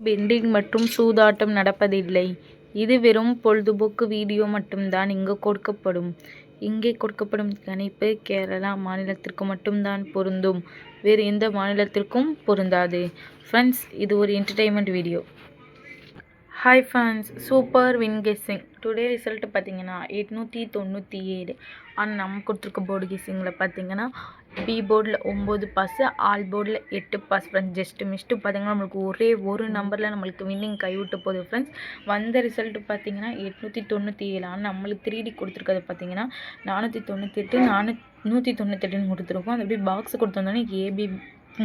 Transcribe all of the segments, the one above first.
Bending மற்றும் சூதாட்டம் நடப்பதில்லை. இது வெறும் பொழுதுபோக்கு வீடியோ மட்டும்தான் இங்கே கொடுக்கப்படும் கணிப்பு கேரளா மாநிலத்திற்கு மட்டும்தான் பொருந்தும். வேறு எந்த மாநிலத்திற்கும் பொருந்தாது. ஃப்ரெண்ட்ஸ், இது ஒரு entertainment video. Hi friends, super win guessing. Today result பார்த்தீங்கன்னா 897. ஆனால் நம்ம கொடுத்துருக்க போர்டு கெஸ்ஸிங்கில் பார்த்தீங்கன்னா பி போர்டில் 9 பாஸ், ஆல் போர்டில் 8 பாஸ். ஃப்ரெண்ட்ஸ், ஜஸ்ட்டு மிஸ்ட்டு பார்த்தீங்கன்னா நம்மளுக்கு ஒரே ஒரு நம்பரில் நம்மளுக்கு வின்னிங் கைவிட்டு போகுது. ஃப்ரெண்ட்ஸ், வந்த ரிசல்ட் பார்த்தீங்கன்னா 897. ஆனால் நம்மளுக்கு 3D கொடுத்துருக்கிறது பார்த்தீங்கன்னா 498, 198 கொடுத்துருக்கோம். அது அப்படியே பாக்ஸ் கொடுத்துருந்தோன்னே ஏபி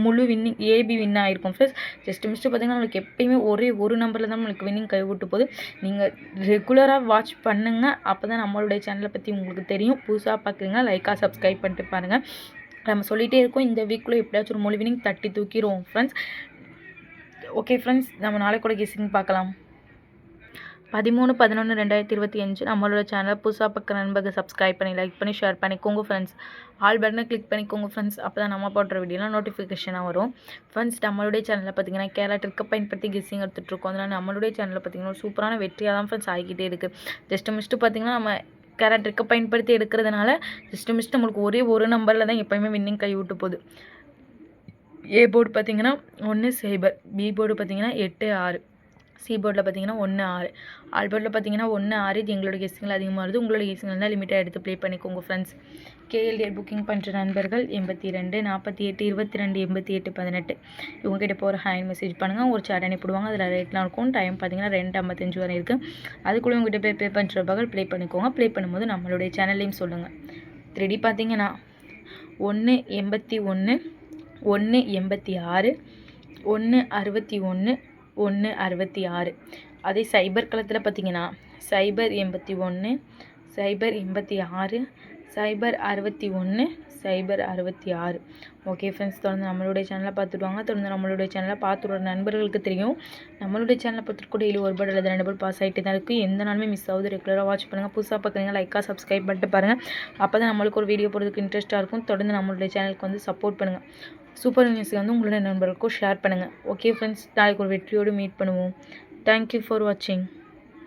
முழு வின்னிங் ஏபி வின் ஆகிருக்கும். ஃப்ரெண்ட்ஸ், ஜஸ்ட் மிஸ்ட்டு பார்த்தீங்கன்னா நம்மளுக்கு எப்பயுமே ஒரே ஒரு நம்பரில் தான் நம்மளுக்கு வின்னிங் கைவிட்டு போகுது. நீங்கள் ரெகுலராக வாட்ச் பண்ணுங்கள். அப்போ தான் நம்மளுடைய சேனலை பற்றி உங்களுக்கு தெரியும். புதுசாக பார்க்குறீங்க, லைக்காக சப்ஸ்கிரைப் பண்ணிட்டு பாருங்கள். நம்ம சொல்லிகிட்டே இருக்கோம், இந்த வீக்குள்ளே எப்படியாச்சும் ஒரு முழு வின்னிங் தட்டி தூக்கிடுவோம் ஃப்ரெண்ட்ஸ். ஓகே ஃப்ரெண்ட்ஸ், நம்ம நாளைக்கு கூட கெஸ்ஸிங் பார்க்கலாம். 13/11/2025 நம்மளோட சேனலை புதுசாக பார்க்குற நண்பர்கள் சப்ஸ்கிரைப் பண்ணி லைக் பண்ணி ஷேர் பண்ணிக்கோங்க ஃப்ரெண்ட்ஸ். ஆல் பட்டனை கிளிக் பண்ணிக்கோங்க ஃப்ரெண்ட்ஸ். அப்போ தான் நம்ம போடுற வீடியோலாம் நோட்டிஃபிகேஷனாக வரும். ஃப்ரெண்ட்ஸ், நம்மளுடைய சேனலில் பார்த்தீங்கன்னா கேரளா ட்ரிக்கை பயன்படுத்தி கெஸ்ஸிங் எடுத்துகிட்ருக்கோம். அதனால் நம்மளுடைய சேனலில் பார்த்தீங்கன்னா ஒரு சூப்பரான வெற்றியாக தான் ஃப்ரெண்ட்ஸ் ஆகிக்கிட்டே இருக்குது. ஜஸ்ட்டு மிஸ்ட்டு பார்த்தீங்கன்னா நம்ம கேரளா ட்ரிக்கை பயன்படுத்தி எடுக்கிறதுனால ஜஸ்ட்டு மிஸ்ட்டு நம்மளுக்கு ஒரே ஒரு நம்பரில் தான் எப்போயுமே வின்னிங் கை விட்டு போகுது. ஏ போர்டு பார்த்தீங்கன்னா 1-0, பி போர்டு பார்த்தீங்கன்னா 8-6, சி போர்டில் பார்த்தீங்கன்னா 1-6, ஆல் போர்டில் பார்த்தீங்கன்னா 1-6. இது எங்களோட கெஸ்ஸிங்கில் அதிகமாக வருது. உங்களோட கெஸ்ஸிங்கில் தான் லிமிட்டாக எடுத்து ப்ளே பண்ணிக்கோங்க ஃப்ரெண்ட்ஸ். கேஎல்டிஆர் புக்கிங் பண்ணுற நண்பர்கள் 82 48 22 88 18 இவங்ககிட்ட போகிற ஹேண்ட் மெசேஜ் பண்ணுங்கள். ஒரு சேட் அனுப்பிடுவாங்க. அதில் ரேட்லாம் இருக்கும். டைம் பார்த்தீங்கன்னா 2:55 வரை இருக்குது. அதுக்குள்ளே உங்கள்கிட்ட ப்ளே பண்ணுற பகல் ப்ளே பண்ணிக்கோங்க. ப்ளே பண்ணும்போது நம்மளுடைய சேனல்லையும் சொல்லுங்கள். 3D பார்த்தீங்கன்னா 181, 186, 161, 166. அதே சைபர் களத்தில் பார்த்தீங்கன்னா 081, 086, 061, 066. ஓகே ஃப்ரெண்ட்ஸ், தொடர்ந்து நம்மளுடைய சேனலை பார்த்துடுவாங்க. தொடர்ந்து நம்மளுடைய சேனலை பார்த்துடுற நண்பர்களுக்கு தெரியும், நம்மளுடைய சேனலை பார்த்துட்டு டெய்லி ஒரு பட் அல்லது 2 பட் பாஸ் ஆகிட்டே தான் இருக்குது. எந்த நாளுமே மிஸ் ஆகுது. ரெகுலராக வாட்ச் பண்ணுங்கள். புதுசாக பார்க்குறீங்க, லைக்காக சப்ஸ்கிரைப் பண்ணிட்டு பாருங்கள். அப்போ தான் நம்மளுக்கு ஒரு வீடியோ போடுறதுக்கு இன்ட்ரெஸ்ட்டாக இருக்கும். தொடர்ந்து நம்மளுடைய சேனலுக்கு வந்து சப்போர்ட் பண்ணுங்கள். சூப்பர் நியூஸை வந்து உங்களுடைய நண்பர்களுக்கும் ஷேர் பண்ணுங்கள். ஓகே ஃப்ரெண்ட்ஸ், நாளைக்கு ஒரு வெற்றியோடு மீட் பண்ணுவோம். தேங்க்யூ ஃபார் வாட்சிங்.